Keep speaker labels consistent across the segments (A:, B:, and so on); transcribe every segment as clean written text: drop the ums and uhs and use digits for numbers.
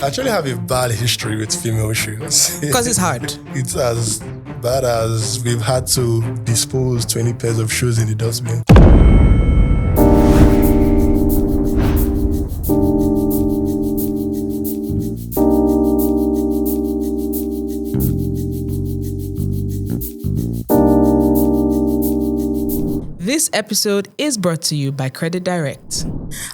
A: I actually have a bad history with female shoes.
B: Because it's hard.
A: It's as bad as we've had to dispose 20 pairs of shoes in the dustbin.
B: This episode is brought to you by Credit Direct.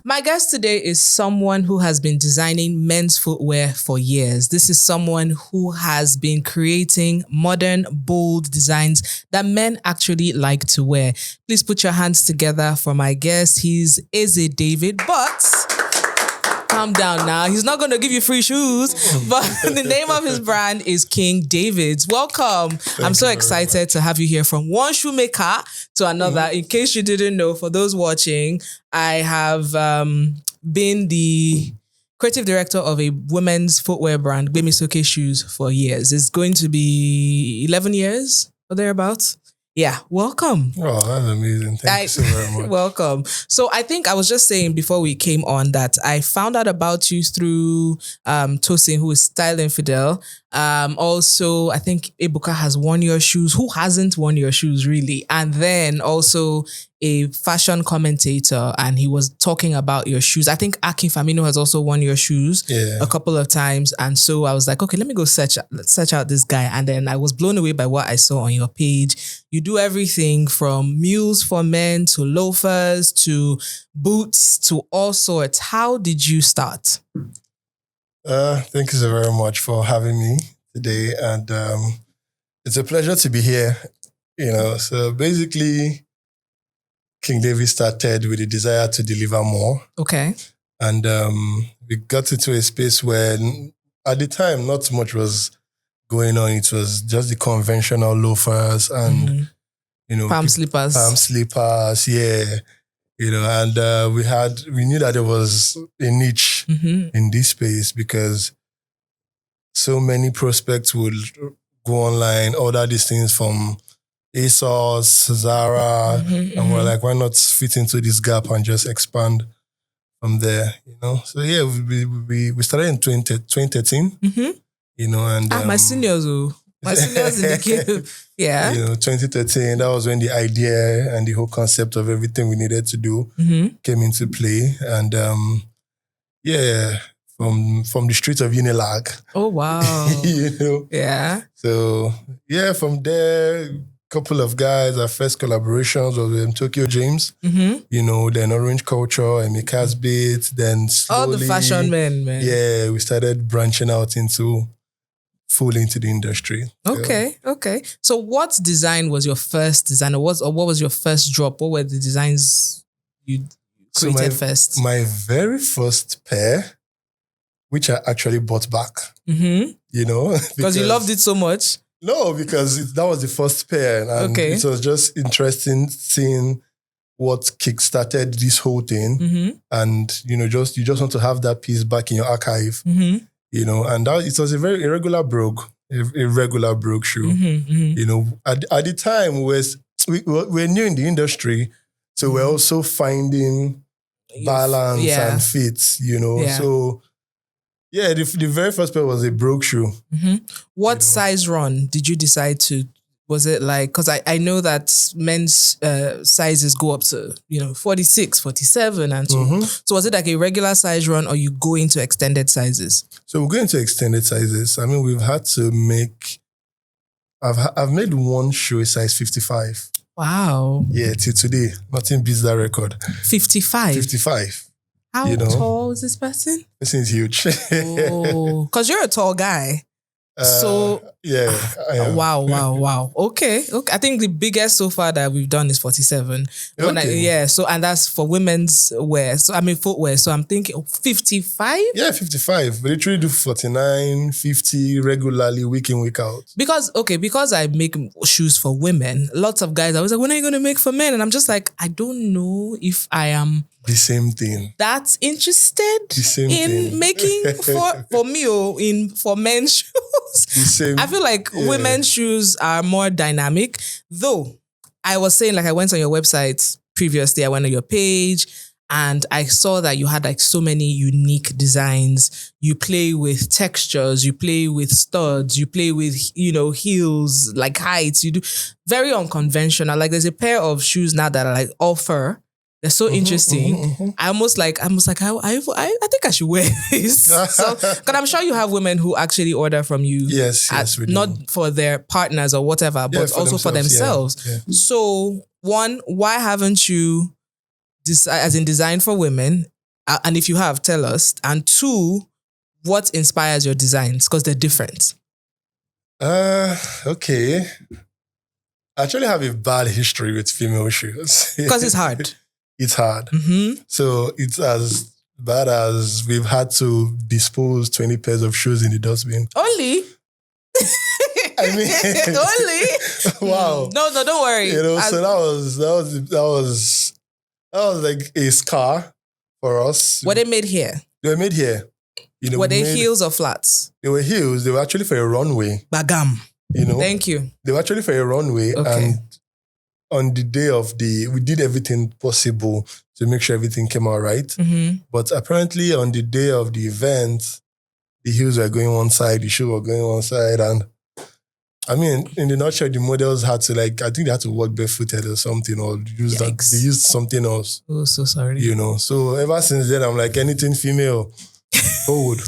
B: My guest today is someone who has been designing men's footwear for years. This is someone who has been creating modern, bold designs that men actually like to wear. Please put your hands together for my guest. He's Eze David, but calm down now. He's not going to give you free shoes, but the name of his brand is King David's. Welcome. I'm so excited to have you here from one shoemaker to another. In case you didn't know, for those watching, I have been the creative director of a women's footwear brand, Gbemi Shoes, for years. It's going to be 11 years or thereabouts. Yeah, welcome.
A: Oh, that's amazing. Thank you so very much.
B: Welcome. So I think I was just saying before we came on that I found out about you through Tosin, who is Style Infidel. Also, I think Ebuka has worn your shoes. Who hasn't worn your shoes, really? And then also a fashion commentator, and he was talking about your shoes. I think Akin Famino has also worn your shoes a couple of times. And so I was like, okay, let me go search out this guy. And then I was blown away by what I saw on your page. You do everything from mules for men to loafers to boots to all sorts. How did you start?
A: Thank you so very much for having me today. And it's a pleasure to be here. So basically, King David started with a desire to deliver more.
B: Okay.
A: And we got into a space where at the time, not much was going on. It was just the conventional loafers and,
B: palm slippers.
A: Palm slippers, yeah. And we knew that there was a niche in this space because so many prospects would go online, order these things from ASOS, Zara, and we're like, why not fit into this gap and just expand from there, So yeah, we started in 2013, and...
B: my seniors in the game. Yeah.
A: 2013, that was when the idea and the whole concept of everything we needed to do came into play. And from the streets of Unilag.
B: Oh, wow. Yeah.
A: So yeah, from there, couple of guys, our first collaborations was with Tokyo James, then Orange Culture, Emika's Beat, then slowly...
B: All the fashion men, man.
A: Yeah, we started branching out fully into the industry.
B: Okay. So what design was your first design, or what was your first drop? What were the designs you created first?
A: My very first pair, which I actually bought back,
B: because you loved it so much?
A: No, because that was the first pair. And it was just interesting seeing what kickstarted this whole thing. And, you just want to have that piece back in your archive, and it was a very irregular brogue shoe. At the time, we're new in the industry, so we're also finding balance and fits, So... yeah, the very first pair was a brogue shoe.
B: What size run did you decide to? Was it like, because I know that men's sizes go up to, 46, 47 and so. So was it like a regular size run or you go into extended sizes?
A: So we're going to extended sizes. I mean, we've had to make, I've made one shoe a size 55.
B: Wow.
A: Yeah, till today. Nothing beats that record.
B: 55?
A: 55.
B: How tall is this person?
A: This is huge.
B: Oh, because you're a tall guy.
A: Yeah. I am.
B: Wow. Okay. I think the biggest so far that we've done is 47. And that's for women's wear. So I mean footwear. So I'm thinking 55?
A: Yeah, 55. We literally do 49, 50 regularly, week in, week out.
B: Because I make shoes for women, lots of guys are always like, when are you going to make for men? And I'm just like, I don't know if I am
A: the same thing.
B: That's interested in making for me for men's shoes.
A: The same.
B: I feel like women's shoes are more dynamic. Though I was saying, like, I went on your website previously, I went on your page And I saw that you had like so many unique designs. You play with textures, you play with studs, you play with, heels, like heights. You do very unconventional. Like there's a pair of shoes now that are like all fur. They're so interesting. I almost like, I think I should wear this. So, because I'm sure you have women who actually order from you.
A: Yes, we do.
B: Not for their partners or whatever, but also for themselves.
A: Yeah.
B: So one, why haven't you designed for women? And if you have, tell us. And two, what inspires your designs? Because they're different.
A: Okay. I actually have a bad history with female shoes.
B: Because it's hard.
A: It's hard. So it's as bad as we've had to dispose 20 pairs of shoes in the dustbin.
B: Only?
A: I mean,
B: only?
A: Wow.
B: No, don't worry.
A: So that was like a scar for us.
B: Were they made here?
A: They were made here.
B: Were they heels or flats?
A: They were heels. They were actually for a runway.
B: Bagam. Thank you.
A: They were actually for a runway.
B: Okay.
A: And on the day we did everything possible to make sure everything came out right. But apparently on the day of the event, the heels were going one side, the shoes were going one side. And I mean, in the nutshell, the models had to I think they had to walk barefooted or something, or use that. They used something else.
B: Oh, so sorry.
A: So ever since then, I'm like, anything female, forward.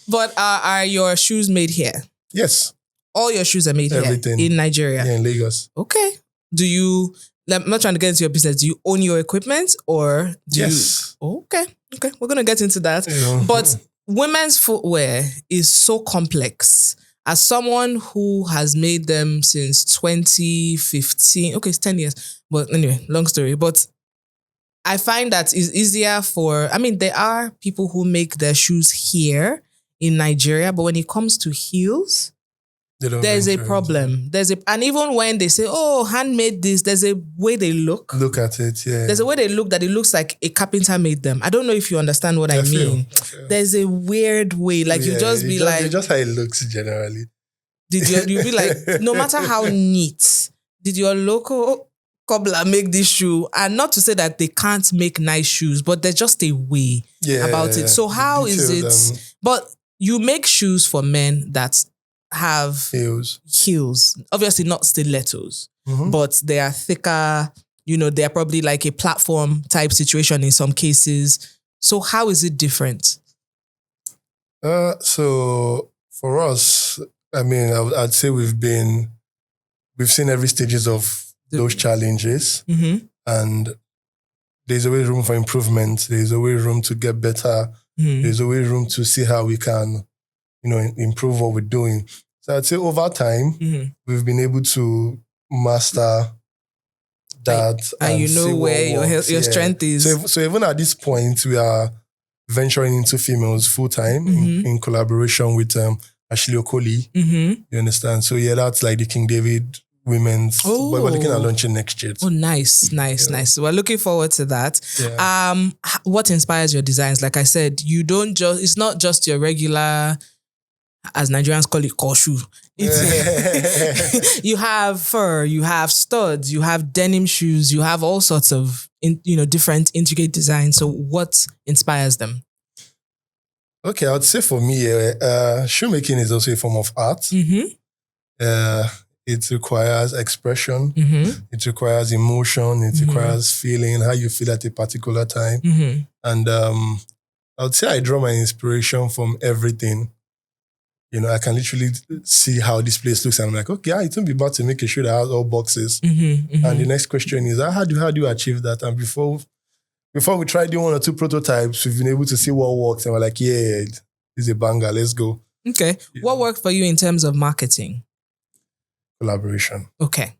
B: But are your shoes made here?
A: Yes.
B: All your shoes are made
A: Everything.
B: Here in Nigeria?
A: Yeah, in Lagos.
B: Okay. I'm not trying to get into your business. Do you own your equipment or do
A: Yes.
B: you? Okay. We're going to get into that. But women's footwear is so complex. As someone who has made them since 2015, okay, it's 10 years. But anyway, long story. But I find that it's easier there are people who make their shoes here in Nigeria, but when it comes to heels, there's a problem. And even when they say, oh, handmade this, there's a way they look.
A: Look at it, yeah.
B: There's a way they look that it looks like a carpenter made them. I don't know if you understand what I mean. There's a weird way. Like you just be like...
A: It's just how it looks generally.
B: You be like, no matter how neat, did your local cobbler make this shoe? And not to say that they can't make nice shoes, but there's just a way about it. So how is it... But you make shoes for men that have heels, obviously not stilettos, but they are thicker, they're probably like a platform type situation in some cases. So how is it different?
A: So for us, I mean, I'd say we've seen every stages of those challenges, and there's always room for improvement. There's always room to get better. There's always room to see how we can improve what we're doing. So I'd say over time, we've been able to master that.
B: And where your strength is.
A: So even at this point, we are venturing into females full time in collaboration with Ashley Okoli. You understand? So that's like the King David women's.
B: Oh.
A: But we're looking at launching next year.
B: Oh, nice. We're looking forward to that. Yeah. What inspires your designs? Like I said, it's not just your regular, as Nigerians call it, koshu. You have fur, you have studs, you have denim shoes, you have all sorts of different intricate designs. So what inspires them?
A: Okay, I would say for me, shoemaking is also a form of art. It requires expression. It requires emotion. It requires feeling, how you feel at a particular time. And I would say I draw my inspiration from everything. I can literally see how this place looks and I'm like, okay, it won't be bad to make a shoe that has all boxes. And the next question is, how do you achieve that? And before we tried doing 1 or 2 prototypes, we've been able to see what works. And we're like, yeah, this is a banger, let's go.
B: Okay. What worked for you in terms of marketing?
A: Collaboration.
B: Okay.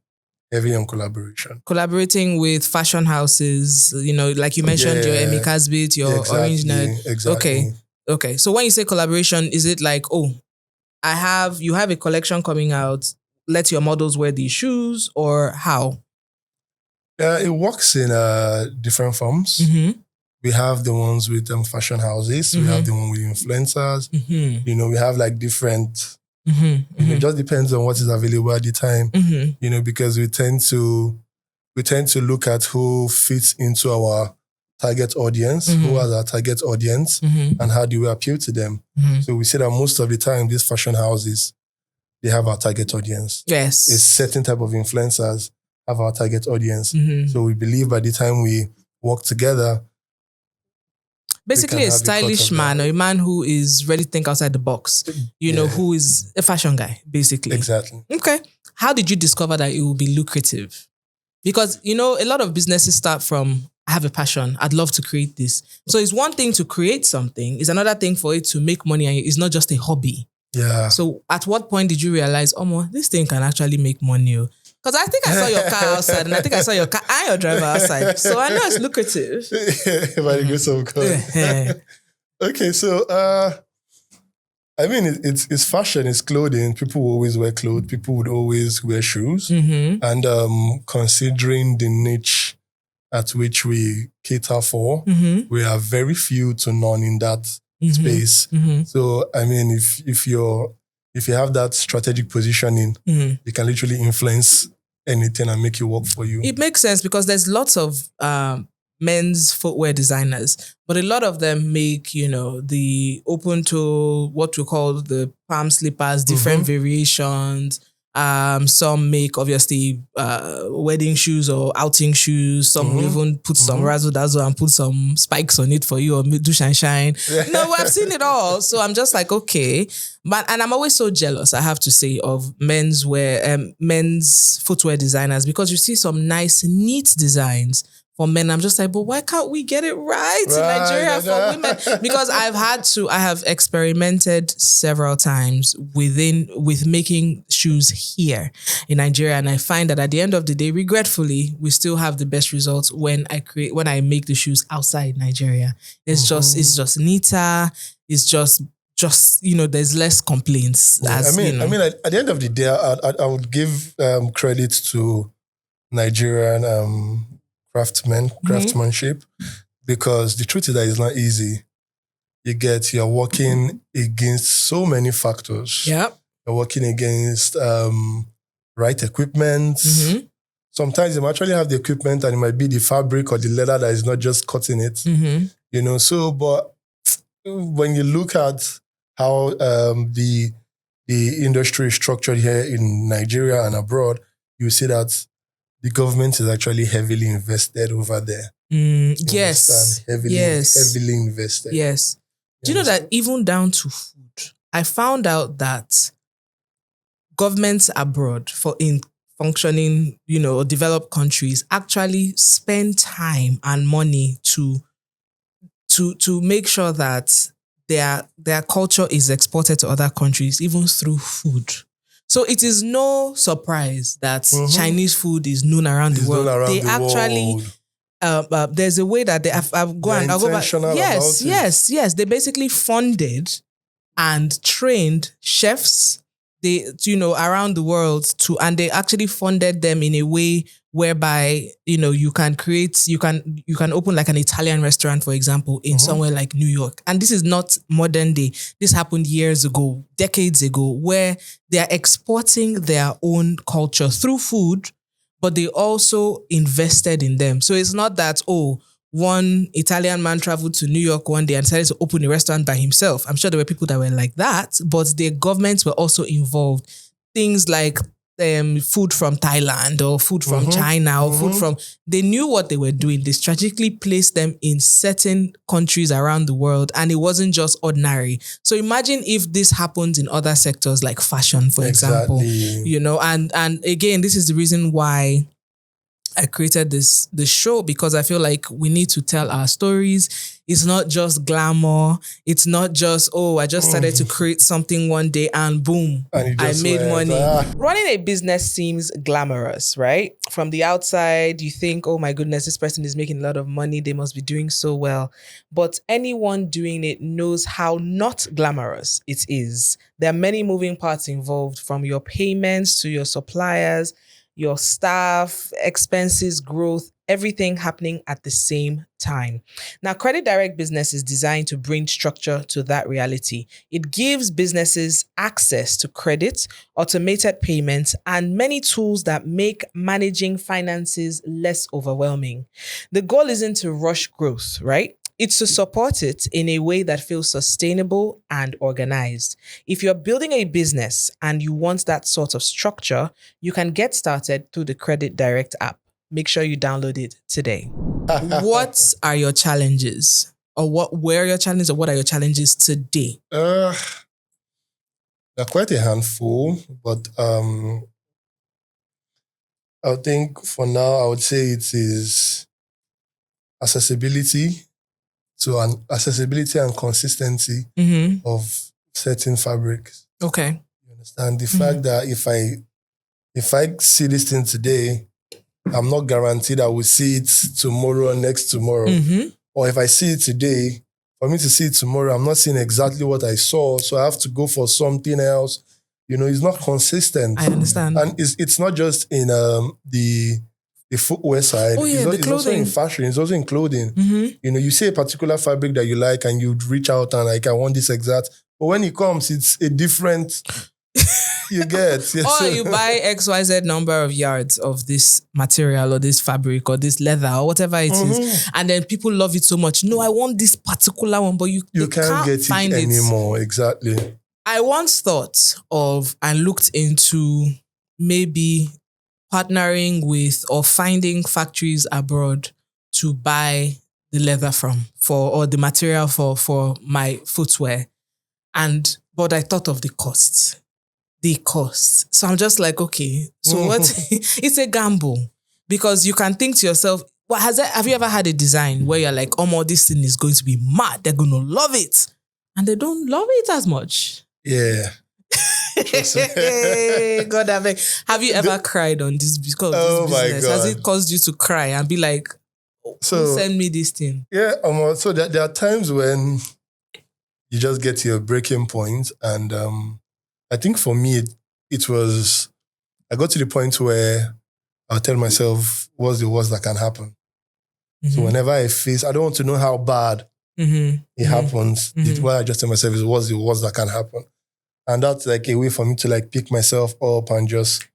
A: Heavy on collaboration.
B: Collaborating with fashion houses, like you mentioned, your Emmy Casbit, your Orange Nerd.
A: Exactly.
B: Okay. So when you say collaboration, is it like, you have a collection coming out, let your models wear these shoes, or how?
A: It works in different forms. We have the ones with fashion houses. We have the one with influencers. We have like different... It just depends on what is available at the time. Because we tend to look at who fits into our target audience, who are our target audience, and how do we appeal to them. So we see that most of the time, these fashion houses, they have our target audience.
B: Yes.
A: A certain type of influencers have our target audience. So we believe by the time we work together,
B: basically a stylish man or a man who is ready to think outside the box, who is a fashion guy, basically.
A: Exactly.
B: Okay. How did you discover that it will be lucrative? Because, a lot of businesses start from, I have a passion, I'd love to create this. So it's one thing to create something, it's another thing for it to make money, and it's not just a hobby.
A: Yeah.
B: So at what point did you realize, this thing can actually make money? Because I think I saw your car outside, and I think I saw your car and your driver outside. So I know it's lucrative.
A: By the grace of God. Okay, so it's fashion, it's clothing. People will always wear clothes. People would always wear shoes. And considering the niche at which we cater for, we are very few to none in that space. So if you have that strategic positioning, you can literally influence anything and make it work for you.
B: It makes sense because there's lots of men's footwear designers, but a lot of them make, the open toe, what we call the palm slippers, different variations. Some make obviously wedding shoes or outing shoes. Some even put some razzle dazzle and put some spikes on it for you, or do shine shine. No, I've seen it all. So I'm just like, okay. And I'm always so jealous, I have to say, of men's footwear designers, because you see some nice, neat designs for men. I'm just like, but why can't we get it right in Nigeria for women? Because I have experimented several times with making shoes here in Nigeria. And I find that at the end of the day, regretfully, we still have the best results when I make the shoes outside Nigeria. It's just neater. It's just there's less complaints.
A: At the end of the day, I would give credit to Nigerian craftsmanship, because the truth is that it's not easy. You're working against so many factors.
B: Yeah.
A: You're working against right equipment. Sometimes you might actually have the equipment and it might be the fabric or the leather that is not just cutting it. But when you look at how the industry is structured here in Nigeria and abroad, you see that the government is actually heavily invested over there.
B: Yes.
A: Heavily invested.
B: Yes. Do you know that even down to food, I found out that governments abroad in functioning, developed countries actually spend time and money to make sure that their culture is exported to other countries, even through food. So it is no surprise that Chinese food is known around the world. They actually, there's a way that I'll go back. Yes. They basically funded and trained chefs, around the world and they actually funded them in a way whereby, you can open like an Italian restaurant, for example, in somewhere like New York. And this is not modern day. This happened years ago, decades ago, where they are exporting their own culture through food, but they also invested in them. So it's not that, one Italian man traveled to New York one day and decided to open a restaurant by himself. I'm sure there were people that were like that, but their governments were also involved. Things like food from Thailand or food from China or food from... They knew what they were doing. They strategically placed them in certain countries around the world, and it wasn't just ordinary. So imagine if this happens in other sectors like fashion, for example. And again, this is the reason why I created this show, because I feel like we need to tell our stories. It's not just glamour. It's not just, I just started to create something one day and boom, I made money. Running a business seems glamorous, right? From the outside, you think, oh my goodness, this person is making a lot of money. They must be doing so well. But anyone doing it knows how not glamorous it is. There are many moving parts involved, from your payments to your suppliers. your staff, expenses, growth, everything happening at the same time. Now, Credit Direct Business is designed to bring structure to that reality. It gives businesses access to credit, automated payments, and many tools that make managing finances less overwhelming. The goal isn't to rush growth, right? It's to support it in a way that feels sustainable and organized. If you're building a business and you want that sort of structure, you can get started through the Credit Direct app. Make sure you download it today. What are your challenges? Or what were your challenges, or what are your challenges today?
A: They're quite a handful, but I think for now, I would say it is accessibility and consistency of certain fabrics.
B: Okay.
A: You understand? The fact that if I see this thing today, I'm not guaranteed I will see it tomorrow or next tomorrow. Or if I see it today, for me to see it tomorrow, I'm not seeing exactly what I saw, so I have to go for something else. It's not consistent.
B: I understand.
A: And it's not just in the footwear side.
B: Oh, yeah,
A: it's also in fashion. It's also in clothing. You see a particular fabric that you like and you'd reach out and like, I want this exact. But when it comes, it's a different... You get. Yes.
B: Or you buy XYZ number of yards of this material or this fabric or this leather or whatever it is. And then people love it so much. No, I want this particular one, but you can't get it
A: anymore. Exactly.
B: I once thought of and looked into maybe partnering with or finding factories abroad to buy the leather or the material for my footwear. But I thought of the costs. So I'm just like, okay, so what? It's a gamble because you can think to yourself, have you ever had a design where you're like, oh, this thing is going to be mad. They're going to love it. And they don't love it as much.
A: Yeah.
B: God, have you ever cried on this because of this business? Has it caused you to cry and be like, send me this thing?
A: Yeah. So there are times when you just get to your breaking point and, I think for me, it was, I got to the point where I'll tell myself, what's the worst that can happen? So whenever I don't want to know how bad it happens. What I just tell myself is, what's the worst that can happen? And that's like a way for me to like pick myself up and just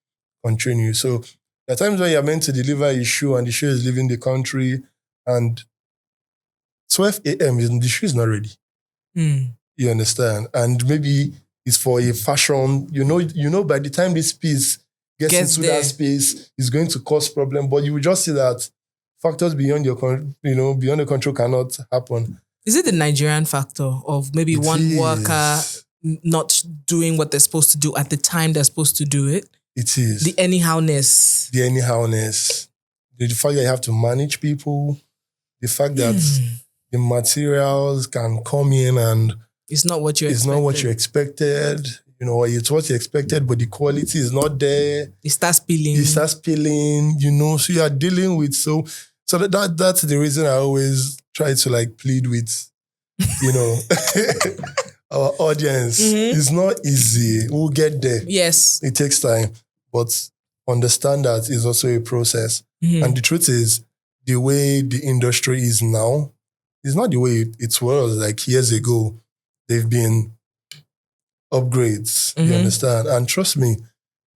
A: continue. So there are times when you're meant to deliver a shoe and the shoe is leaving the country and 12 a.m. the shoe is not ready. You understand? And maybe it's for a fashion, by the time this piece gets into that space, it's going to cause problem. But you will just see that factors beyond beyond the control cannot happen.
B: Is it the Nigerian factor of maybe one worker not doing what they're supposed to do at the time they're supposed to do it?
A: It is.
B: The anyhowness.
A: The fact that you have to manage people. The fact that the materials can come in and
B: it's not what you expected.
A: It's not what you expected. It's what you expected, but the quality is not there.
B: It starts peeling.
A: So you are dealing with so that's the reason I always try to like plead with, our audience. It's not easy. We'll get there.
B: Yes.
A: It takes time. But understand that it's also a process. And the truth is, the way the industry is now is not the way it was like years ago. They've been upgrades, you understand? And trust me,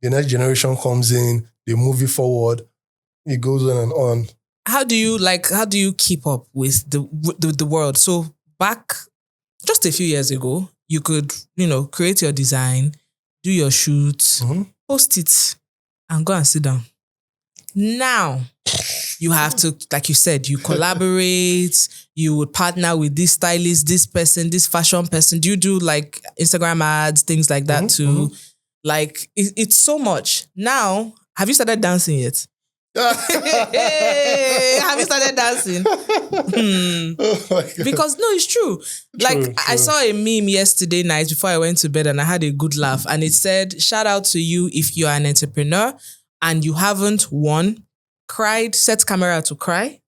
A: the next generation comes in, they move it forward, it goes on and on.
B: How do you keep up with the world? So back just a few years ago, you could, create your design, do your shoots, post it, and go and sit down. Now, you have to, like you said, you collaborate, you would partner with this stylist, this person, this fashion person. Do you do like Instagram ads, things like that too? Like, it's so much. Now, have you started dancing yet? Have you started dancing?
A: Oh my God.
B: Because no, it's true. True. I saw a meme yesterday night before I went to bed and I had a good laugh. And it said, shout out to you if you are an entrepreneur and you haven't, one, cried, set camera to cry.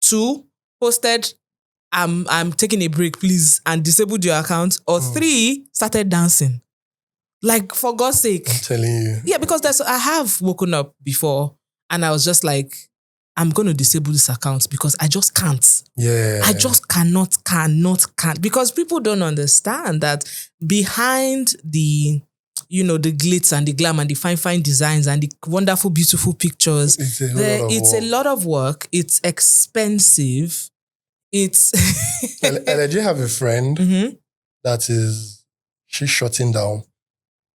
B: 2, posted, I'm taking a break, please, and disabled your account. Or 3, started dancing. Like, for God's sake.
A: I'm telling you.
B: Yeah, because I have woken up before and I was just like, I'm going to disable this account because I just can't.
A: Yeah.
B: I just can't. Because people don't understand that behind the, the glitz and the glam and the fine designs and the wonderful, beautiful pictures, it's a lot of work. It's expensive. It's...
A: and I do have a friend she's shutting down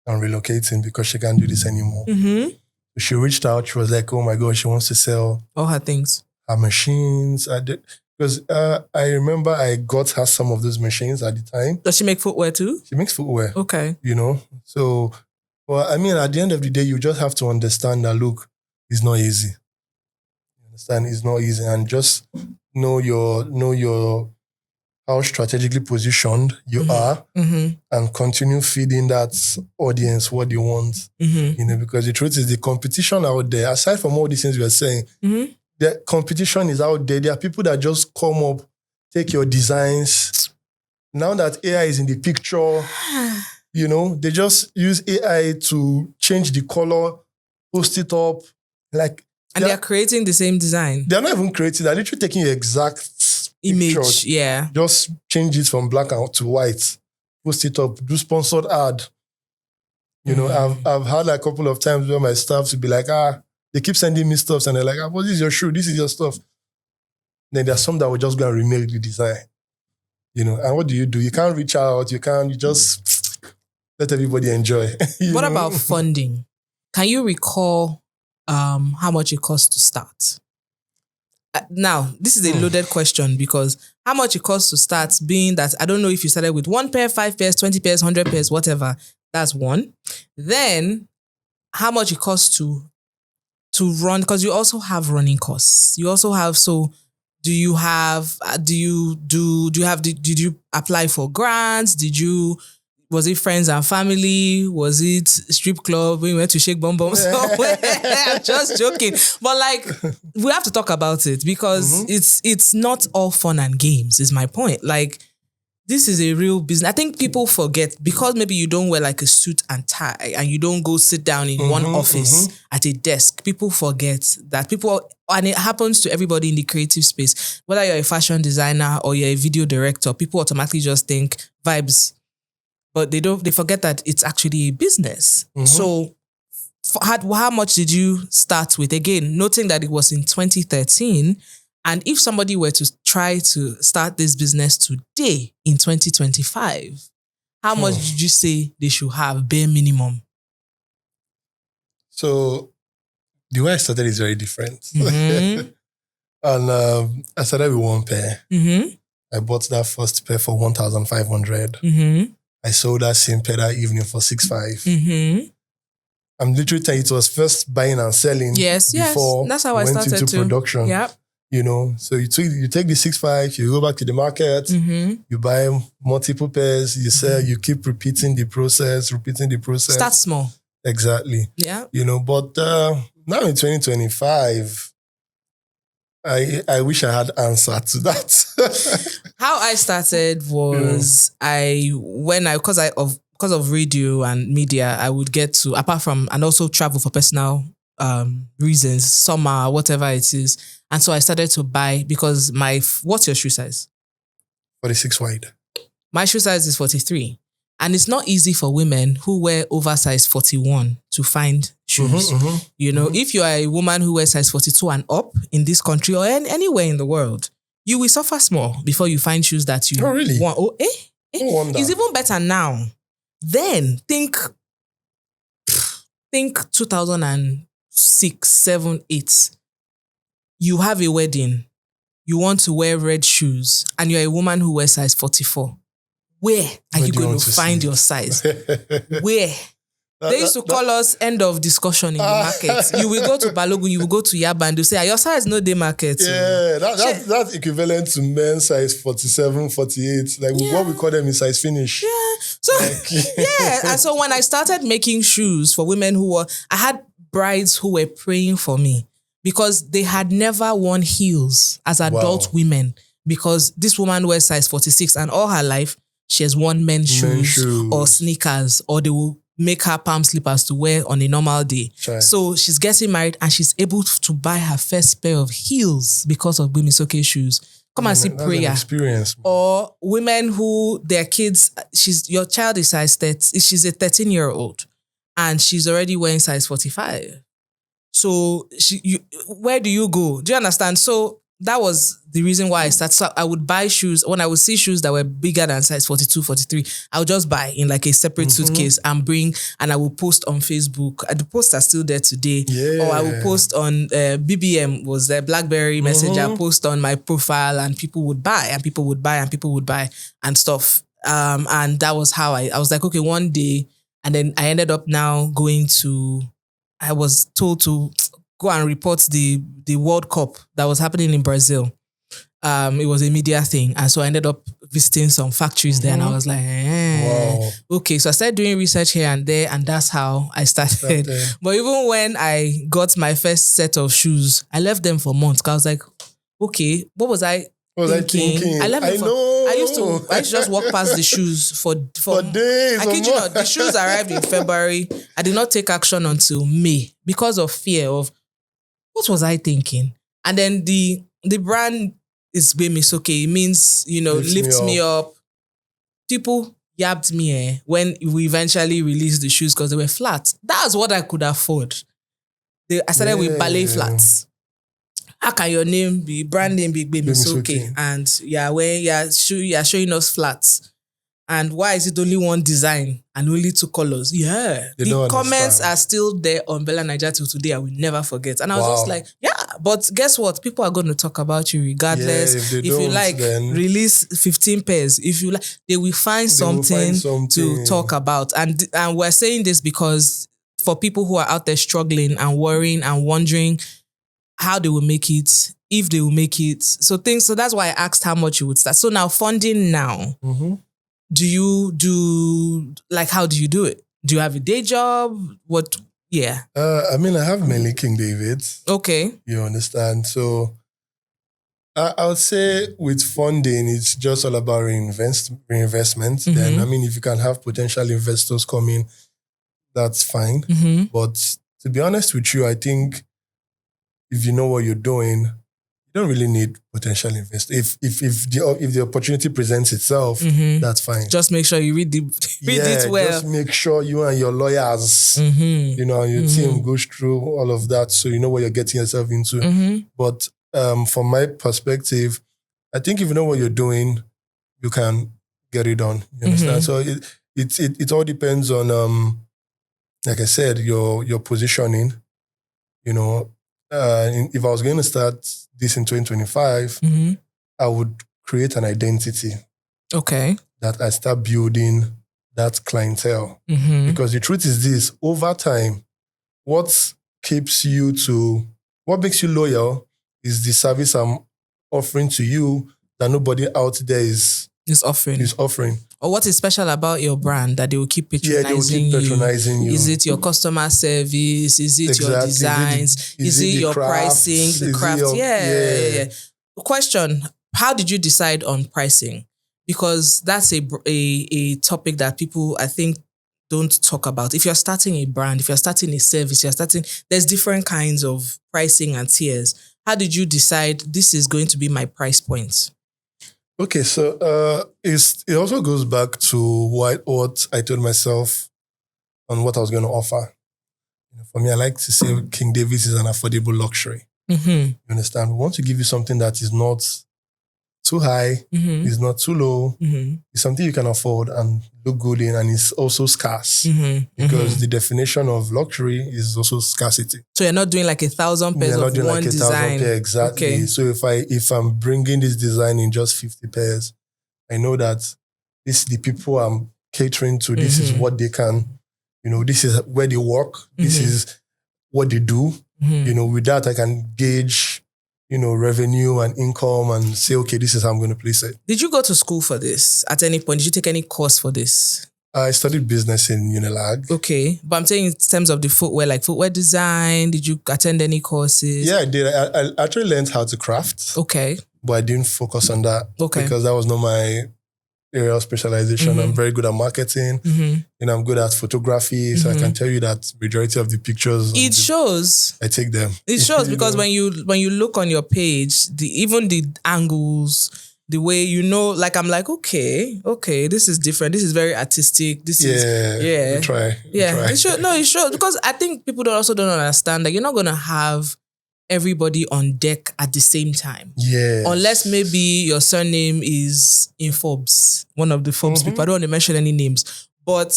A: and relocating because she can't do this anymore. Mm-hmm. She reached out. She was like, oh my God, she wants to sell
B: all her things.
A: Her machines. Because I remember I got her some of those machines at the time.
B: Does she make footwear too?
A: She makes footwear.
B: Okay.
A: So, well, I mean, at the end of the day, you just have to understand that, look, it's not easy. You understand? It's not easy. And just know your how strategically positioned you are and continue feeding that audience what you want. Because the truth is the competition out there, aside from all these things we are saying, the competition is out there. There are people that just come up, take your designs. Now that AI is in the picture, they just use AI to change the color, post it up.
B: And they're creating the same design.
A: They're not even creating, they're literally taking your exact
B: image,
A: picture,
B: yeah.
A: Just change it from black to white, post it up, do sponsored ad. I've had a couple of times where my staff will be like, they keep sending me stuff and they're like, this is your shoe, this is your stuff. Then there's some that will just go and remake the design. And what do? You can't reach out, you just let everybody enjoy.
B: What about funding? Can you recall how much it costs to start? Now, this is a loaded question because how much it costs to start, being that I don't know if you started with 1 pair, 5 pairs, 20 pairs, 100 pairs, whatever. That's one. Then how much it costs to run, because you also have running costs. You also have, so did you apply for grants? Was it friends and family? Was it strip club? We went to shake bum bum somewhere. I'm just joking. But we have to talk about it because it's not all fun and games, is my point. This is a real business. I think people forget because maybe you don't wear a suit and tie and you don't go sit down in one office at a desk. People forget that and it happens to everybody in the creative space. Whether you're a fashion designer or you're a video director, people automatically just think vibes. But they forget that it's actually a business. So how much did you start with? Again, noting that it was in 2013. And if somebody were to try to start this business today in 2025, how much did you say they should have bare minimum?
A: So the way I started is very different. And I started with 1 pair. I bought that first pair for 1,500. I sold that same pair that evening for 6,500. I'm literally telling you, it was first buying and selling.
B: Before that's how I started
A: into
B: too.
A: Production.
B: Yeah.
A: So you take the 6,500, you go back to the market, you buy multiple pairs, you sell, you keep repeating the process.
B: Start small.
A: Exactly.
B: Yeah.
A: But now in 2025, I wish I had answer to that.
B: How I started was because of radio and media, I would get to, apart from, and also travel for personal reasons, summer, whatever it is. And so I started to buy because what's your shoe size?
A: 46 wide.
B: My shoe size is 43. And it's not easy for women who wear oversized 41 to find shoes. If you are a woman who wears size 42 and up in this country or anywhere in the world, you will suffer small before you find shoes that you want. Oh,
A: No wonder.
B: It's even better now. Then think 2006, 7, 8. You have a wedding. You want to wear red shoes and you're a woman who wears size 44. Where are you going to find your size? Where? They used to call us end of discussion in the market. You will go to Balogun, you will go to Yaba and they'll say, your size no day market.
A: Yeah, that's equivalent to men's size 47, 48. What we call them is size finish.
B: Yeah. So, And so when I started making shoes for women I had brides who were praying for me because they had never worn heels as adult women because this woman wears size 46 and all her life, she has worn men's shoes or sneakers, or they will make her palm slippers to wear on a normal day.
A: Sure.
B: So she's getting married and she's able to buy her first pair of heels because of Gbemi shoes. Come and see prayer.
A: Experience.
B: Or women who their kids, your child is size 30, she's a 13-year-old and she's already wearing size 45. So where do you go? Do you understand? So that was the reason why I started. So I would buy shoes. When I would see shoes that were bigger than size 42, 43, I would just buy in like a separate suitcase and bring, and I will post on Facebook. The posts are still there today.
A: Yeah.
B: Or I will post on BBM, was the BlackBerry Messenger, post on my profile, and people would buy and people would buy and people would buy and stuff. And that was how I was like, okay, one day. And then I ended up now I was told to go and report the World Cup that was happening in Brazil. It was a media thing. And so I ended up visiting some factories there and I was like,
A: Wow.
B: Okay. So I started doing research here and there and that's how I started. But even when I got my first set of shoes, I left them for months because I was like, okay, what was I thinking? I left them I used to just walk past the shoes for
A: days.
B: I kid you not, the shoes arrived in February. I did not take action until May because of fear of what was I thinking? And then the brand is Gbemi. It means, lift me up. People yabbed me when we eventually released the shoes because they were flat. That's what I could afford. I started with ballet flats. How can your brand name be Gbemi? And you're showing us flats. And why is it only one design and only 2 colors? Yeah. The comments are still there on Bella Naija till today. I will never forget. And I was just like, but guess what? People are going to talk about you regardless.
A: If you like,
B: release 15 pairs. If you like, they will find something to talk about. And we're saying this because for people who are out there struggling and worrying and wondering how they will make it, if they will make it. So that's why I asked how much you would start. So now funding now.
A: Mm-hmm.
B: Do you how do you do it? Do you have a day job? What? Yeah.
A: I have mainly King David.
B: Okay.
A: You understand? So I would say with funding, it's just all about reinvestment.
B: Mm-hmm.
A: Then, if you can have potential investors come in, that's fine.
B: Mm-hmm.
A: But to be honest with you, I think if you know what you're doing, you don't really need potential investors. If the opportunity presents itself, that's fine.
B: Just make sure you read it well.
A: Just make sure you and your lawyers, and your team goes through all of that so you know what you're getting yourself into.
B: Mm-hmm.
A: But from my perspective, I think if you know what you're doing, you can get it done. You understand? So it all depends on like I said, your positioning. If I was going to start this in 2025, I would create an identity.
B: Okay.
A: That I start building that clientele.
B: Mm-hmm.
A: Because the truth is this, over time, what makes you loyal is the service I'm offering to you that nobody out there is offering.
B: Or what is special about your brand that they will keep patronizing you? Is it your customer service? Is it your designs? Is it your pricing? The craft? Yeah. Question, how did you decide on pricing? Because that's a topic that people, I think, don't talk about. If you're starting a brand, if you're starting a service, there's different kinds of pricing and tiers. How did you decide this is going to be my price point?
A: Okay, so it also goes back to what I told myself on what I was going to offer. For me, I like to say King David is an affordable luxury.
B: Mm-hmm.
A: You understand? We want to give you something that is not too high, is not too low. It's something you can afford and look good in, and it's also scarce. Because the definition of luxury is also scarcity.
B: So you're not doing like 1,000 pairs of one design.
A: Exactly. Okay. So if I'm bringing this design in just 50 pairs, I know that this is the people I'm catering to. This is what they can, this is where they work. This is what they do. With that, I can gauge revenue and income and say, okay, this is how I'm going to place it.
B: Did you go to school for this at any point? Did you take any course for this?
A: I studied business in Unilag.
B: Okay. But I'm saying in terms of the footwear, like footwear design, did you attend any courses?
A: Yeah, I did. I actually learned how to craft.
B: Okay.
A: But I didn't focus on that.
B: Okay.
A: Because that was not my area of specialization. I'm very good at marketing. I'm good at photography. So I can tell you that majority of the pictures
B: shows.
A: I take them.
B: It shows because when you look on your page, even the angles, the way I'm like, okay, this is different. This is very artistic. This is
A: try.
B: It shows because I think people don't understand that you're not gonna have everybody on deck at the same time.
A: Yeah.
B: Unless maybe your surname is in Forbes, one of the Forbes people. I don't want to mention any names, but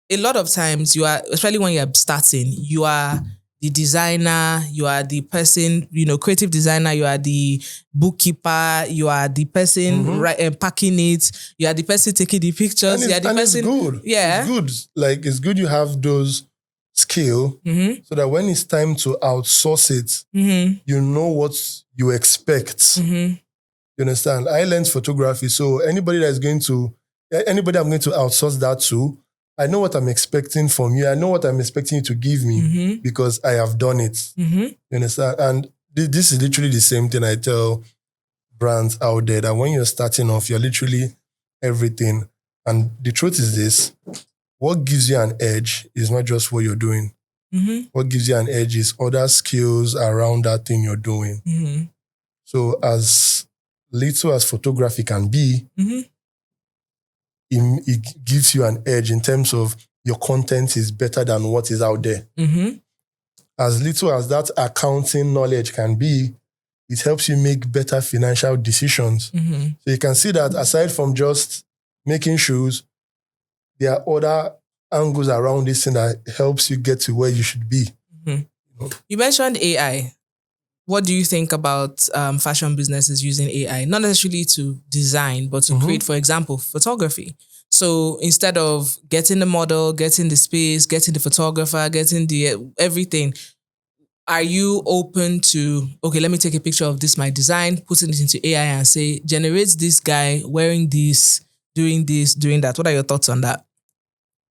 B: a lot of times you are, especially when you're starting, you are the designer, you are the person, creative designer, you are the bookkeeper, you are the person packing it, you are the person taking the pictures, you are the person.
A: It's good.
B: Yeah.
A: It's good. Like, it's good you have those skill so that when it's time to outsource it, you know what you expect. You understand? I learned photography, so anybody I'm going to outsource that to, I know what I'm expecting from you. I know what I'm expecting you to give me because I have done it. You understand? And this is literally the same thing I tell brands out there, that when you're starting off, you're literally everything. And the truth is this: what gives you an edge is not just what you're doing. What gives you an edge is other skills around that thing you're doing. So as little as photography can be, it gives you an edge in terms of your content is better than what is out there. As little as that accounting knowledge can be, it helps you make better financial decisions. So you can see that aside from just making shoes, there are other angles around this thing that helps you get to where you should be.
B: You mentioned AI. What do you think about fashion businesses using AI? Not necessarily to design, but to create, for example, photography. So instead of getting the model, getting the space, getting the photographer, getting the everything, are you open to, okay, let me take a picture of this, my design, putting it into AI and say, generates this guy wearing this, doing that? What are your thoughts on that?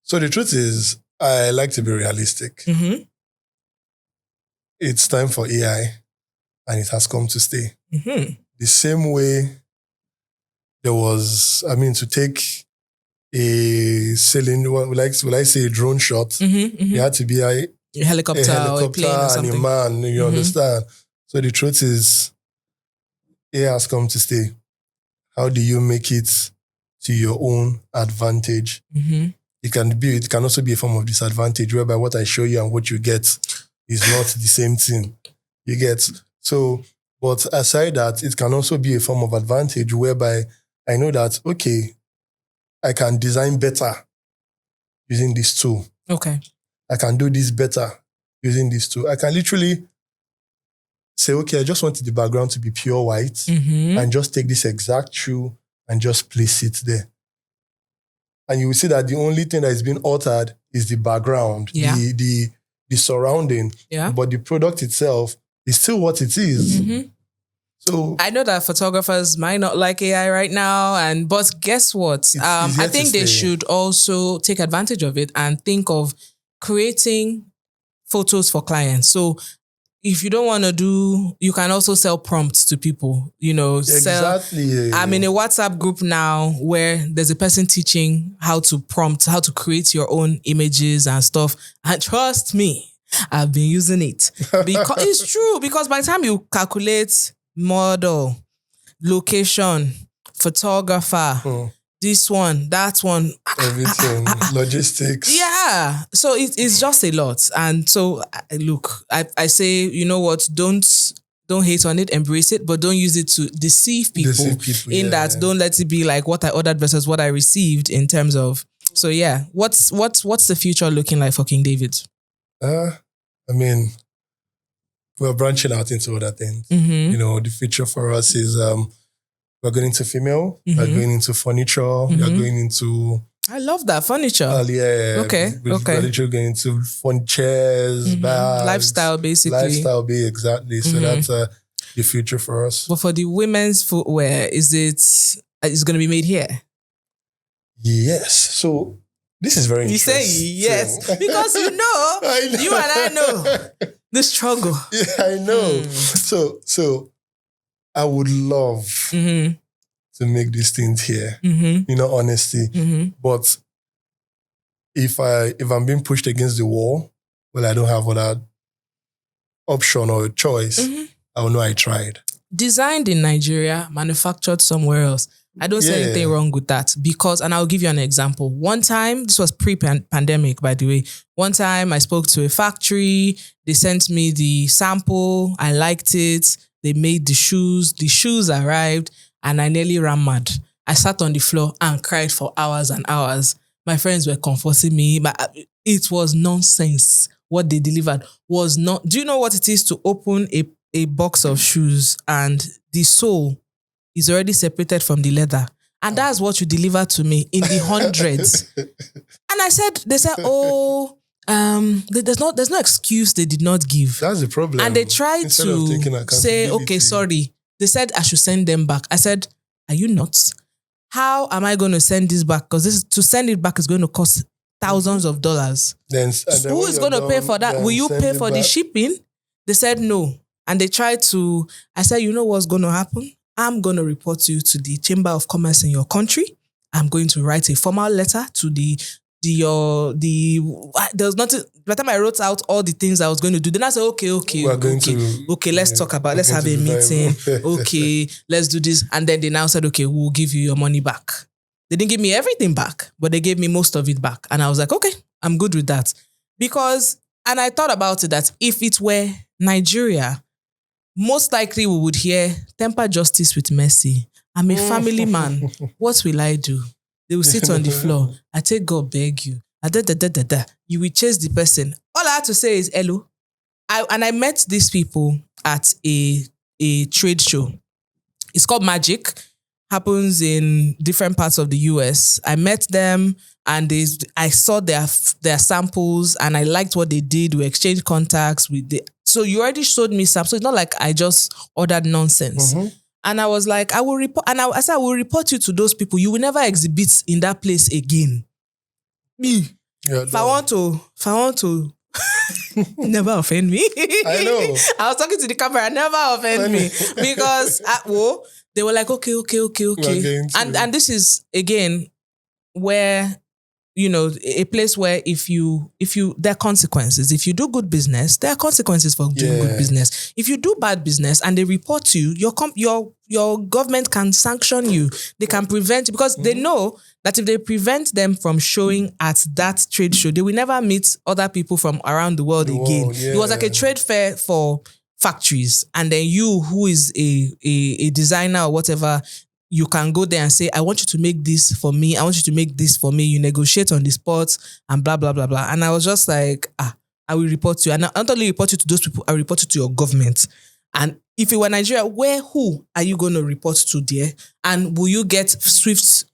A: So the truth is, I like to be realistic. It's time for AI. And it has come to stay. The same way there was, to take a sailing, will I say a drone shot, you had to be a
B: helicopter or a plane or something.
A: And a man, you understand? So the truth is, AI has come to stay. How do you make it to your own advantage? It can also be a form of disadvantage, whereby what I show you and what you get is not the same thing. You get. So, but aside that, it can also be a form of advantage whereby I know that, okay, I can design better using this tool.
B: Okay.
A: I can do this better using this tool. I can literally say, okay, I just wanted the background to be pure white and just take this exact shoe and just place it there. And you will see that the only thing that is being altered is the background, the surrounding, but the product itself is still what it is. So
B: I know that photographers might not like AI right now, but guess what? I think they should also take advantage of it and think of creating photos for clients. So if you don't want to do, you can also sell prompts to people,
A: Exactly.
B: I'm in a WhatsApp group now where there's a person teaching how to create your own images and stuff. And trust me, I've been using it because it's true. Because by the time you calculate model, location, photographer, this one, that one,
A: everything, logistics.
B: Yeah. So it's just a lot. And so look, I say, you know what? Don't hate on it, embrace it, but don't use it to deceive people. That don't let it be like what I ordered versus what I received in terms of. So yeah, what's the future looking like for King David?
A: We're branching out into other things. The future for us is we're going into female, we're going into furniture, we're going into...
B: I love that, furniture.
A: Okay. We're literally going into fun chairs, bags.
B: Lifestyle, basically.
A: Exactly. So that's the future for us.
B: But for the women's footwear, it's going to be made here?
A: Yes. So this is very interesting.
B: You say yes, because you know, you and I know the struggle.
A: Yeah, I know. So I would love to make these things here. Honesty. But if I'm being pushed against the wall, well, I don't have other option or choice. I will know I tried.
B: Designed in Nigeria, manufactured somewhere else. I don't see anything wrong with that because, and I'll give you an example. One time, this was pre-pandemic, by the way. One time I spoke to a factory. They sent me the sample. I liked it. They made the shoes. The shoes arrived and I nearly ran mad. I sat on the floor and cried for hours and hours. My friends were comforting me, but it was nonsense. What they delivered was not... Do you know what it is to open a box of shoes and the sole is already separated from the leather? And that's what you deliver to me in the hundreds. And they said, there's no excuse they did not give.
A: That's the problem.
B: And they tried to say, okay, sorry. They said I should send them back. I said, are you nuts? How am I going to send this back? Because to send it back is going to cost thousands of dollars. Then who is going to pay for that? Will you pay for the shipping? They said no. And they tried to, I said, you know what's going to happen? I'm going to report you to the Chamber of Commerce in your country. I'm going to write a formal letter to there's nothing. By the time I wrote out all the things I was going to do, then I said, okay, let's talk about, let's have a meeting. Okay, let's do this. And then they now said, okay, we'll give you your money back. They didn't give me everything back, but they gave me most of it back. And I was like, okay, I'm good with that. And I thought about it that if it were Nigeria, most likely we would hear temper justice with mercy. I'm a family man. What will I do? They will sit on the floor. I take God beg you. You will chase the person. All I have to say is hello. I met these people at a trade show. It's called Magic. Happens in different parts of the US. I met them and I saw their samples and I liked what they did. We exchanged contacts so you already showed me some. So it's not like I just ordered nonsense. And I was like, I will report. And I said, I will report you to those people. You will never exhibit in that place again. Me. Yeah, if I want to, never offend me.
A: I know.
B: I was talking to the camera, never offend me. Because they were like, okay. And this is, again, where, a place where if you, there are consequences. If you do good business, there are consequences for doing good business. If you do bad business and they report you, your government can sanction you. They can prevent you because they know that if they prevent them from showing at that trade show, they will never meet other people from around the world again. It was like a trade fair for factories. And then you, who is a designer or whatever, you can go there and say, I want you to make this for me. I want you to make this for me. You negotiate on the spot and blah, blah, blah, blah. And I was just like, I will report you. And I not only report you to those people, I report you to your government. And if it were Nigeria, who are you going to report to there? And will you get swift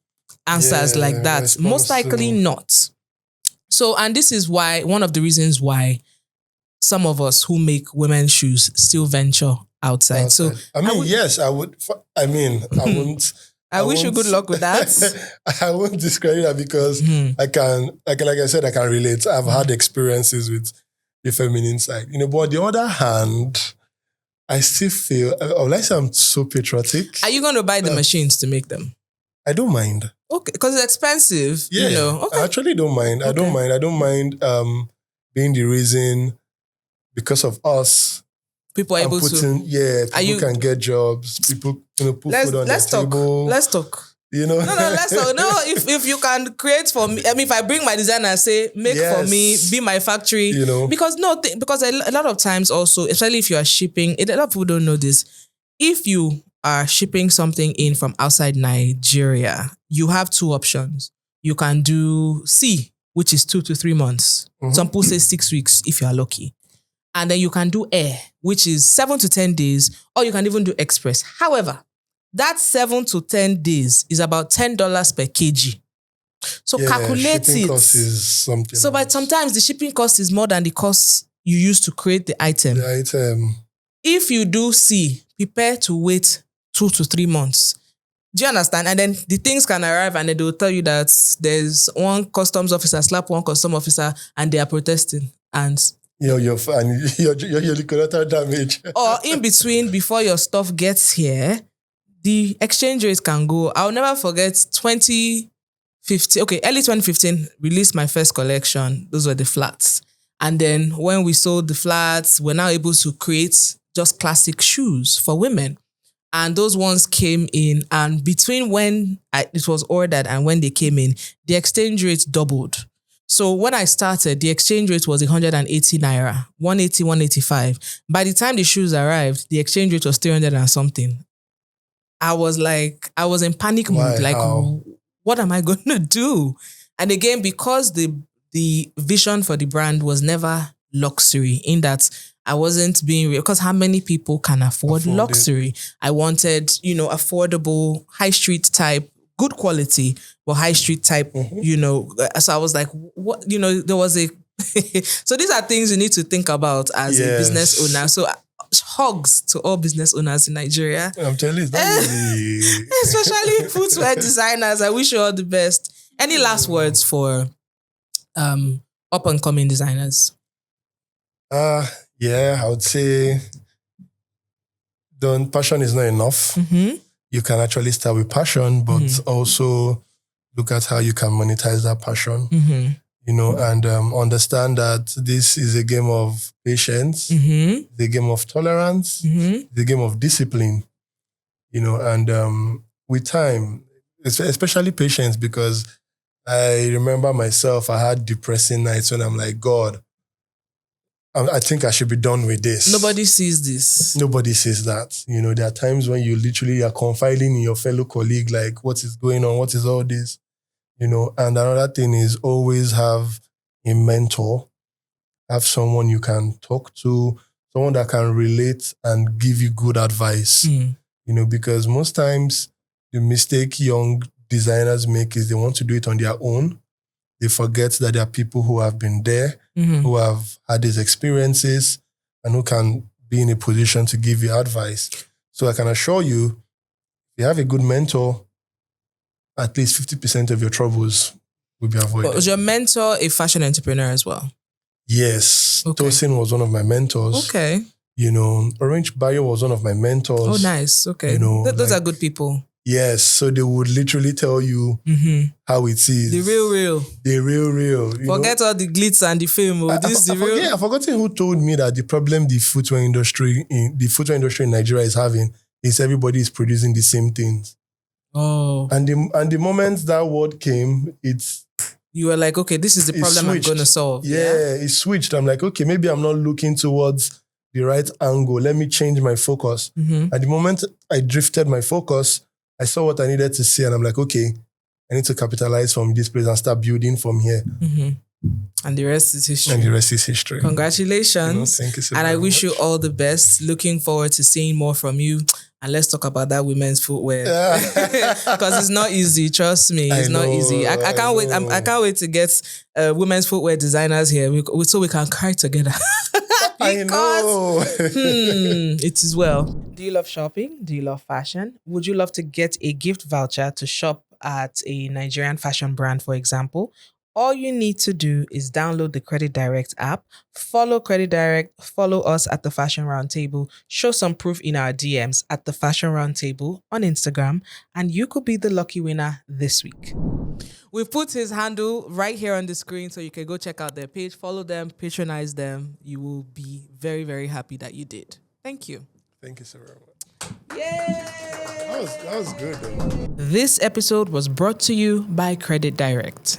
B: answers like that? Most likely not. So, and this is why, one of the reasons why some of us who make women's shoes still venture outside. So,
A: yes, I would. I wouldn't.
B: I wish you good luck with that.
A: I won't discredit that because like I said, I can relate. I've had experiences with the feminine side, but on the other hand, I still feel, unless I'm so patriotic.
B: Are you going to buy the machines to make them?
A: I don't mind.
B: Okay, because it's expensive.
A: Yeah, okay. I actually don't mind. Okay. I don't mind being the reason because of us.
B: People are able to.
A: Yeah, people can get jobs. People put food on their table.
B: Let's talk.
A: No,
B: let's talk. No, if you can create for me, if I bring my designer and say, make for me, be my factory. Because a lot of times also, especially if you are shipping, a lot of people don't know this. If you are shipping something in from outside Nigeria, you have two options. You can do C, which is 2 to 3 months. Some people say 6 weeks if you are lucky. And then you can do air, which is 7 to 10 days, or you can even do express. However, that 7 to 10 days is about $10 per kg. So calculate
A: shipping
B: it.
A: Cost is something
B: so, but sometimes the shipping cost is more than the cost you use to create the item. If you do C, prepare to wait 2 to 3 months. Do you understand? And then the things can arrive and they will tell you that there's one customs officer slap one customs officer and they are protesting. And
A: your collateral damage.
B: Or in between, before your stuff gets here, the exchange rates can go. I'll never forget 2015. Okay, early 2015, released my first collection. Those were the flats. And then when we sold the flats, we're now able to create just classic shoes for women. And those ones came in, and between when it was ordered and when they came in, the exchange rate doubled. So when I started, the exchange rate was 180 naira, 180, 185. By the time the shoes arrived, the exchange rate was 300 and something. I was in panic mode. Like, what am I going to do? And again, because the vision for the brand was never luxury, in that I wasn't being real, because how many people can afford luxury? I wanted, affordable, high street type, good quality, but high street type, So I was like, what, there was a, so these are things you need to think about as a business owner. So hugs to all business owners in Nigeria.
A: I'm telling you,
B: especially footwear designers. I wish you all the best. Any last words for up and coming designers?
A: I would say passion is not enough.
B: Mm-hmm.
A: You can actually start with passion, but also look at how you can monetize that passion.
B: Mm-hmm.
A: And understand that this is a game of patience, the game of tolerance, the game of discipline, and with time, especially patience, because I remember myself, I had depressing nights when I'm like, God, I think I should be done with this.
B: Nobody sees this.
A: Nobody sees that. There are times when you literally are confiding in your fellow colleague, like, what is going on? What is all this? And another thing is always have a mentor, have someone you can talk to, someone that can relate and give you good advice, because most times the mistake young designers make is they want to do it on their own. They forget that there are people who have been there, who have had these experiences, and who can be in a position to give you advice. So I can assure you, if you have a good mentor, at least 50% of your troubles will be avoided.
B: Was your mentor a fashion entrepreneur as well?
A: Yes. Okay. Tosin was one of my mentors.
B: Okay.
A: Orange Bayo was one of my mentors.
B: Oh, nice. Okay. Those are good people.
A: Yes. So they would literally tell you how it is.
B: The real.
A: The real.
B: Forget all the glitz and the film.
A: I've forgotten who told me that the problem the footwear industry in Nigeria is having is everybody is producing the same things.
B: Oh.
A: And the moment that word came,
B: you were like, okay, this is the problem I'm going to solve.
A: Yeah, it switched. I'm like, okay, maybe I'm not looking towards the right angle. Let me change my focus. At the moment I drifted my focus, I saw what I needed to see, and I'm like, okay, I need to capitalize from this place and start building from here.
B: And the rest is history. Congratulations.
A: Thank you so
B: much. And I wish
A: you
B: all the best. Looking forward to seeing more from you. And let's talk about that women's footwear. Because it's not easy. Trust me. It's not easy. I can't wait. I can't wait to get women's footwear designers here so we can cry together.
A: I know.
B: It is well. Do you love shopping? Do you love fashion? Would you love to get a gift voucher to shop at a Nigerian fashion brand, for example? All you need to do is download the Credit Direct app, follow Credit Direct, follow us at The Fashion Roundtable, show some proof in our DMs at The Fashion Roundtable on Instagram, and you could be the lucky winner this week. We've put his handle right here on the screen so you can go check out their page, follow them, patronize them. You will be very, very happy that you did. Thank you.
A: Thank you so very much.
B: Yay!
A: That was good, though.
B: This episode was brought to you by Credit Direct.